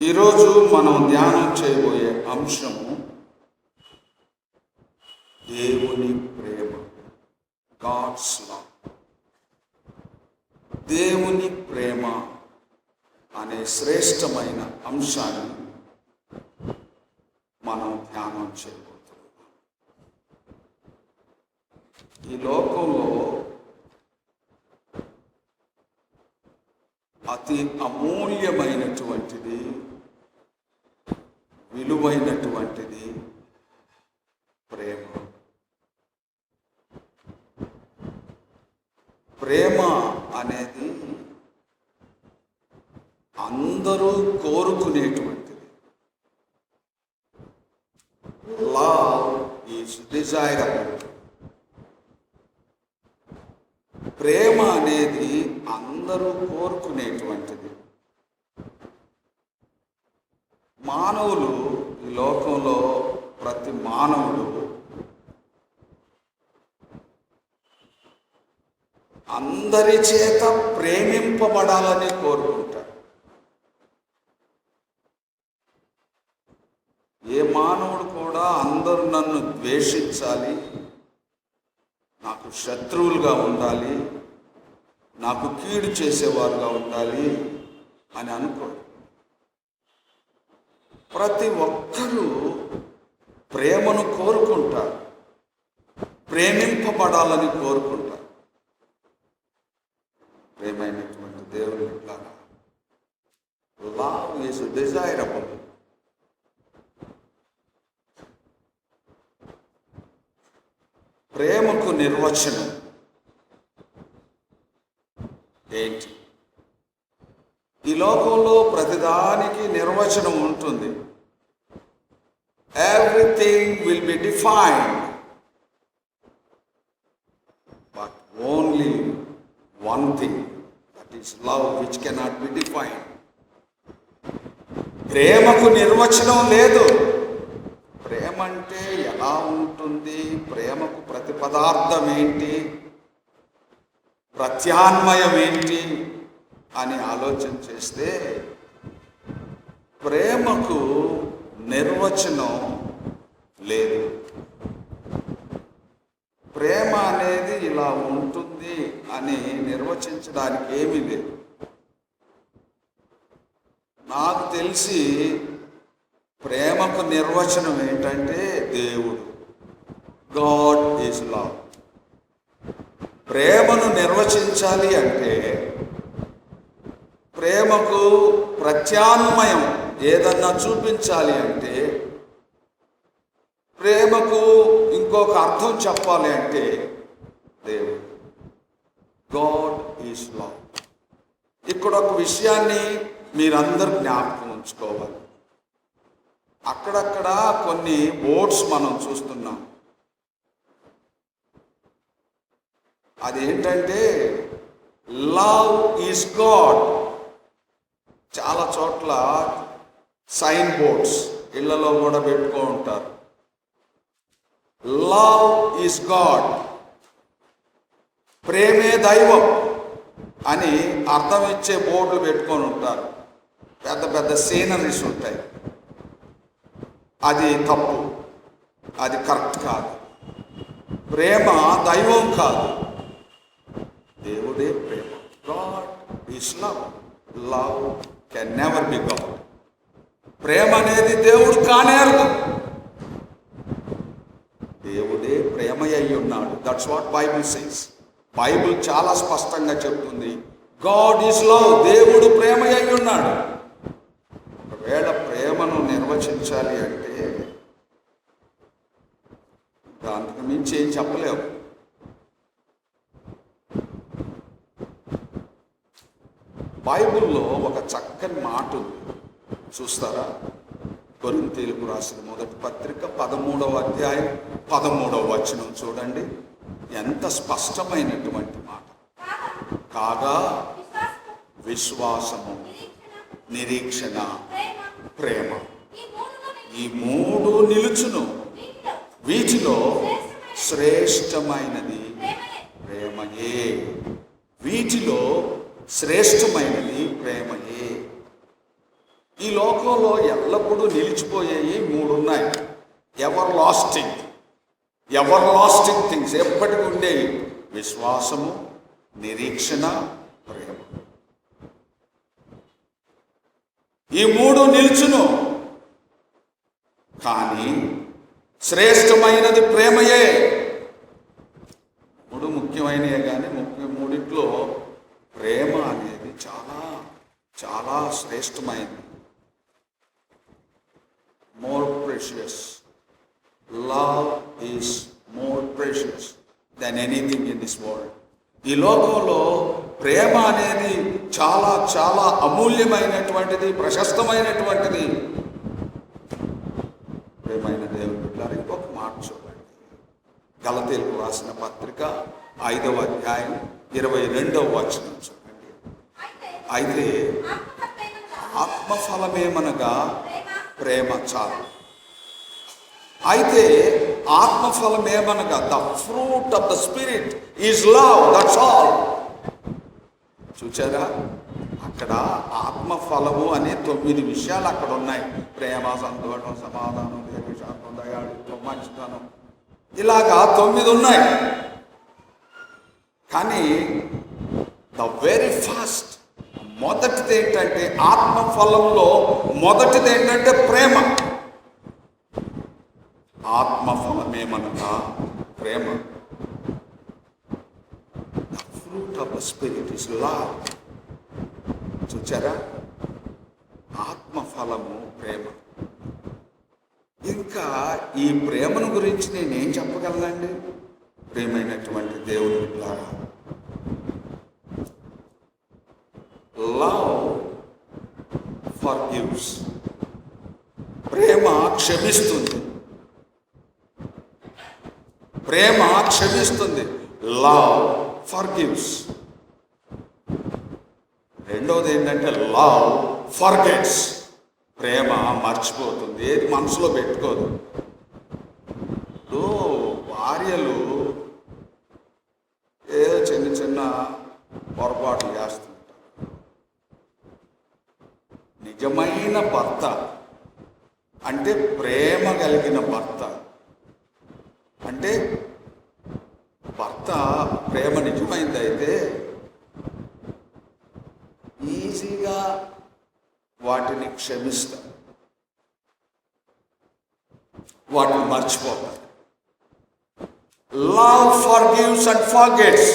ఈరోజు మనం ధ్యానం చేయబోయే అంశము దేవుని ప్రేమ, గాడ్స్ లవ్. దేవుని ప్రేమ అనే శ్రేష్టమైన అంశాన్ని మనం ధ్యానం చేయబోతున్నాం. ఈ లోకంలో అతి అమూల్యమైనటువంటిది, విలువైనటువంటిది ప్రేమ. ప్రేమ అనేది అందరూ కోరుకునేటువంటిది. Love is desirable. ప్రేమ అనేది అందరూ కోరుకునేటువంటిది. మానవులు, ఈ లోకంలో ప్రతి మానవుడు అందరి చేత ప్రేమింపబడాలని కోరుకుంటాడు. ఏ మానవుడు కూడా అందరూ నన్ను ద్వేషించాలి, నాకు శత్రువులుగా ఉండాలి, నాకు కీడు చేసేవారుగా ఉండాలి అని అనుకోడు. ప్రతి ఒక్కరూ ప్రేమను కోరుకుంటారు, ప్రేమింపబడాలని కోరుకుంటారు. ప్రేమైనటువంటి దేవుని బిడ్డలారా, లవ్ ఈజ్ డిజైరబుల్. ప్రేమకు నిర్వచనం ఏంటి? ఈ లోకంలో ప్రతిదానికి నిర్వచనం ఉంటుంది. Everything will be defined, but only one thing, that is love, which cannot be defined. ప్రేమకు నిర్వచనం లేదు. ప్రేమ అంటే ఎలా ఉంటుంది, ప్రేమకు ప్రతిపదార్థం ఏంటి, ప్రత్యాన్వయం ఏంటి అని ఆలోచన చేస్తే ప్రేమకు నిర్వచనం లేదు. ప్రేమ అనేది ఇలా ఉంటుంది అని నిర్వచించడానికి ఏమీ లేదు. నాకు తెలిసి ప్రేమకు నిర్వచనం ఏంటంటే దేవుడు, గాడ్ ఈజ్ లవ్. ప్రేమను నిర్వచించాలి అంటే, ప్రేమకు ప్రత్యాన్వయం ఏదన్నా చూపించాలి అంటే, ప్రేమకు ఇంకొక అర్థం చెప్పాలి అంటే దేవుడు, గాడ్ ఈజ్ లవ్. ఇక్కడ ఒక విషయాన్ని మీరందరూ జ్ఞాపకం ఉంచుకోవాలి. అక్కడక్కడ కొన్ని బోర్డ్స్ మనం చూస్తున్నాం. అదేంటంటే లవ్ ఈజ్ గాడ్. చాలా చోట్ల సైన్ బోర్డ్స్ ఇళ్లలో కూడా పెట్టుకో ఉంటారు. లవ్ ఈజ్ గాడ్, ప్రేమే దైవం అని అర్థం ఇచ్చే బోర్డులు పెట్టుకొని ఉంటారు. పెద్ద పెద్ద సీనరీస్ ఉంటాయి. అది తప్పు, అది కరెక్ట్ కాదు. ప్రేమ దైవం కాదు, దేవుడే ప్రేమ. God is love. Love can never be God. ప్రేమ అనేది దేవుడు కానేరదు. దేవుడే ప్రేమ అయి ఉన్నాడు. That's what Bible says. Bible చాలా స్పష్టంగా చెప్తుంది, గాడ్ ఈజ్ లవ్. దేవుడు ప్రేమ అయి ఉన్నాడు. ఒకవేళ ప్రేమను నిర్వచించాలి అంటే దానికి మించి ఏం చెప్పలేము. బైబిల్లో ఒక చక్కని మాట ఉంది, చూస్తారా? కొరింథీయులకు రాసిన మొదటి పత్రిక 13వ అధ్యాయం 13వ వచనం చూడండి. ఎంత స్పష్టమైనటువంటి మాట. కాగా విశ్వాసము, నిరీక్షణ, ప్రేమ, ఈ మూడు నిలుచును. వీటిలో శ్రేష్టమైనది ప్రేమయే. వీటిలో శ్రేష్టమైనది ప్రేమయే. ఈ లోకంలో నిలిచిపోయేవి 3 ఉన్నాయి. ఎవర్ లాస్టింగ్ థింగ్స్, ఎప్పటికి ఉండేవి. విశ్వాసము, నిరీక్షణ, ప్రేమ. ఈ 3 నిలుచును. కానీ శ్రేష్టమైనది ప్రేమయే. 3 ముఖ్యమైనయే, కానీ మూడిట్లో ప్రేమ అనేది చాలా చాలా శ్రేష్టమైనది. More precious. Love is more precious than anything in this world. ఈ లోకంలో ప్రేమ అనేది చాలా చాలా అమూల్యమైనటువంటిది, ప్రశస్తమైనటువంటిది. ప్రేమైన దేవుని బిడ్డలారా, ఇంకొక మాట చూడండి. గలతీయులకు రాసిన పత్రిక 5వ అధ్యాయం 22వ వచనం చూడండి. అయితే ఆత్మఫలమేమనగా ప్రేమ. చాలు. అయితే ఆత్మఫలమేమనగా the fruit of the spirit is love. That's all. చూచారా, అక్కడ ఆత్మఫలము అనే 9 విషయాలు అక్కడ ఉన్నాయి. ప్రేమ, సంతోషం, సమాధానం, దీర్ఘశాంతం, దయాళుత్వం, మంచితనం, ఇలాగా 9 ఉన్నాయి. కానీ ద వెరీ ఫస్ట్, మొదటిది ఏంటంటే, ఆత్మఫలంలో మొదటిది ఏంటంటే ప్రేమ. ఆత్మఫలమేమనగా ప్రేమ. The fruit of the spirit is love. చూచారా, ఆత్మఫలము ప్రేమ. ఇంకా ఈ ప్రేమను గురించి నేనేం చెప్పగలనండి? ప్రేమైనటువంటి దేవుని బిడ్డలారా, లవ్ ఫర్గివ్స్. ప్రేమ క్షమిస్తుంది. ప్రేమ క్షమిస్తుంది. Love forgives. రెండవది ఏంటంటే లవ్ ఫర్గెట్స్. ప్రేమ మర్చిపోతుంది, ఏది మనసులో పెట్టుకోదు. భార్యలు ఏదో చిన్న చిన్న పొరపాట్లు చేస్తుంటారు. నిజమైన భర్త అంటే ప్రేమ కలిగిన భర్త, అంటే భర్త ప్రేమ నిజమైంది అయితే ఈజీగా వాటిని క్షమిస్తారు, వాటిని మర్చిపోతారు. Love forgives and forgets.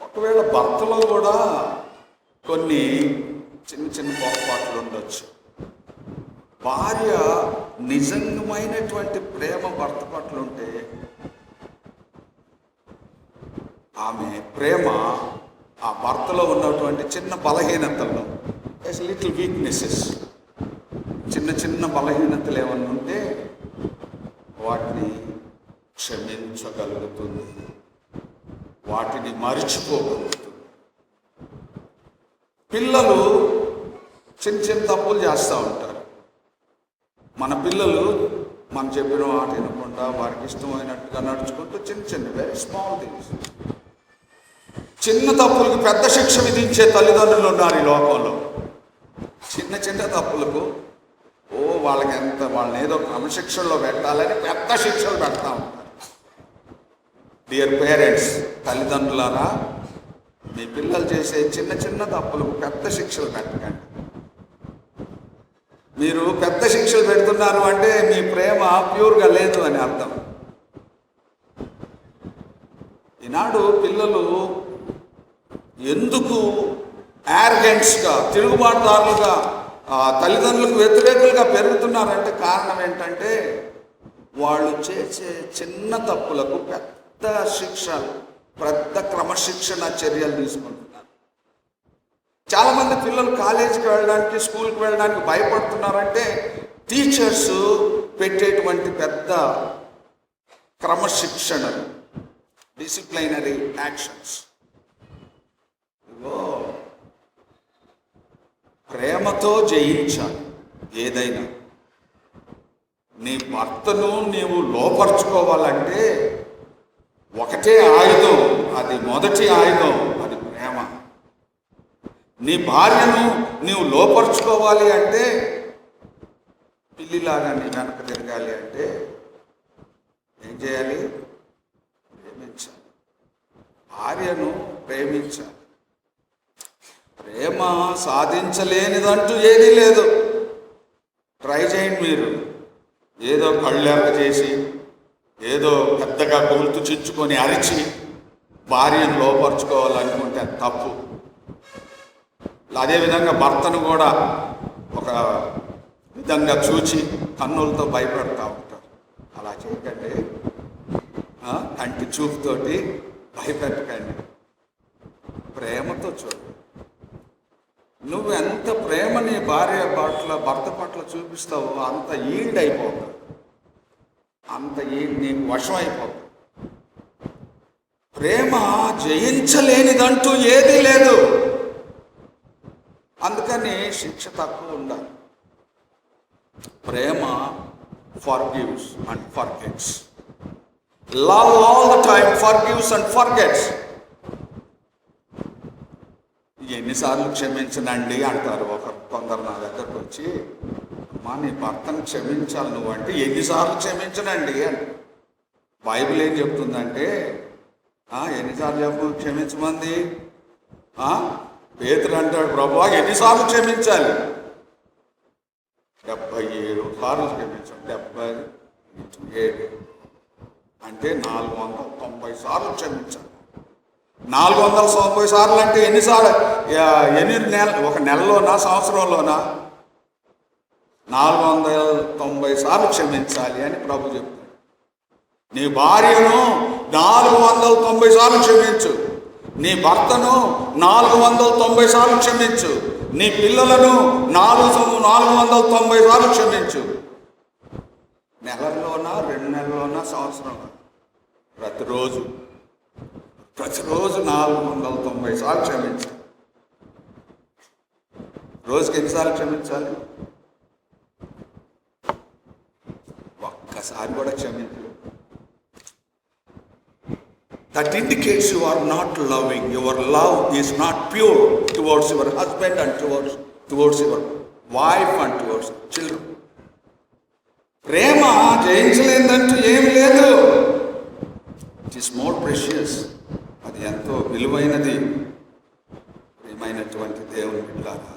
ఒకవేళ భర్తలో కూడా కొన్ని చిన్న చిన్న పొరపాట్లు ఉండొచ్చు. భార్య నిజమైనటువంటి ప్రేమ భర్త పట్ల ఉంటే ఆమె ప్రేమ ఆ భర్తలో ఉన్నటువంటి చిన్న బలహీనతల్లో, లిటిల్ వీక్నెసెస్, చిన్న చిన్న బలహీనతలు ఏమన్నా ఉంటే వాటిని క్షమించగలుగుతుంది, వాటిని మరిచిపోగలుగుతుంది. పిల్లలు చిన్న చిన్న తప్పులు చేస్తూ ఉంటారు. మన పిల్లలు మనం చెప్పిన మాట వినకుండా వారికి ఇష్టమైనట్టుగా నడుచుకుంటూ చిన్న వెరీ స్మాల్ థింగ్స్, చిన్న తప్పులకు పెద్ద శిక్ష విధించే తల్లిదండ్రులు ఉన్నారు ఈ లోకంలో. చిన్న చిన్న తప్పులకు వాళ్ళని ఏదో క్రమశిక్షణలో పెట్టాలని పెద్ద శిక్షలు పెడతా ఉంటారు. డియర్ పేరెంట్స్, తల్లిదండ్రులారా, మీ పిల్లలు చేసే చిన్న చిన్న తప్పులకు పెద్ద శిక్షలు పెట్టకండి. మీరు పెద్ద శిక్షలు పెడుతున్నారు అంటే మీ ప్రేమ ప్యూర్గా లేదు అని అర్థం. ఈనాడు పిల్లలు ఎందుకు యారగెంట్స్గా, తిరుగుబాటుదారులుగా, తల్లిదండ్రులకు వ్యతిరేకులుగా పెరుగుతున్నారంటే కారణం ఏంటంటే వాళ్ళు చేసే చిన్న తప్పులకు పెద్ద శిక్షలు, పెద్ద క్రమశిక్షణ చర్యలు తీసుకుంటున్నారు. చాలామంది పిల్లలు కాలేజీకి వెళ్ళడానికి, స్కూల్కి వెళ్ళడానికి భయపడుతున్నారంటే టీచర్స్ పెట్టేటువంటి పెద్ద క్రమశిక్షణలు, డిసిప్లైనరీ యాక్షన్స్. ప్రేమతో జయించాలి ఏదైనా. నీ భర్తను నీవు లోపరుచుకోవాలంటే ఒకటే ఆయుధం, అది మొదటి ఆయుధం, అది ప్రేమ. నీ భార్యను నీవు లోపరుచుకోవాలి అంటే పిల్లిలాగా నీ వెనక తిరగాలి అంటే ఏం చేయాలి? ప్రేమించాలి. భార్యను ప్రేమించాలి. ప్రేమ సాధించలేనిదంటూ ఏదీ లేదు. ట్రై చేయండి మీరు. ఏదో కళ్ళెర్ర చేసి, ఏదో పెద్దగా గొంతు చించుకొని అరిచి భార్యను లోపరుచుకోవాలనుకుంటే అది తప్పు. అదేవిధంగా భర్తను కూడా ఒక విధంగా చూచి కన్నులతో భయపడతా ఉంటారు. అలా చేయకండి. కంటి చూపుతోటి భయపెట్టకండి. ప్రేమతో చూడు. నువ్వు ఎంత ప్రేమ నీ భార్య పట్ల, భర్త పట్ల చూపిస్తావో అంత ఈల్డ్ అయిపోతావు, అంత నీకు వశం అయిపోతావు. ప్రేమ జయించలేనిదంటూ ఏదీ లేదు. అందుకని శిక్ష తక్కువ ఉండాలి. ప్రేమ forgives and forgets. Love all the time forgives and forgets. ఎన్నిసార్లు క్షమించనండి అంటారు కొందరు నా దగ్గరకు వచ్చి, అమ్మా నీ భర్తను క్షమించాలి నువ్వు అంటే ఎన్నిసార్లు క్షమించనండి అని. బైబిల్ ఏం చెప్తుందంటే ఎన్నిసార్లు క్షమించమంది? పేతురు అంటాడు, ప్రభువా ఎన్నిసార్లు క్షమించాలి? 77 సార్లు క్షమించాం. 77 అంటే 490 సార్లు క్షమించాలి. 490 సార్లు అంటే ఎన్నిసార్లు? ఎన్ని నెలలు? ఒక నెలలోనా, సంవత్సరంలోనా? 490 సార్లు క్షమించాలి అని ప్రభు చెప్తాడు. నీ భార్యను 490 సార్లు క్షమించు. నీ భర్తను 490 సార్లు క్షమించు. నీ పిల్లలను 490 సార్లు క్షమించు. నెలల్లోనా, 2 నెలల్లోనా, సంవత్సరంలో? ప్రతిరోజు 490 సార్లు క్షమించు. రోజుకి ఎన్నిసార్లు క్షమించాలి? ఒక్కసారి కూడా క్షమించు. That indicates you are not loving. Your love is not pure towards your husband and towards your wife and towards children. ప్రేమ జయించలేదంటూ ఏమి లేదు. It is more precious. అది ఎంతో విలువైనది. ప్రియమైనటువంటి దేవుని బిడ్డలారా,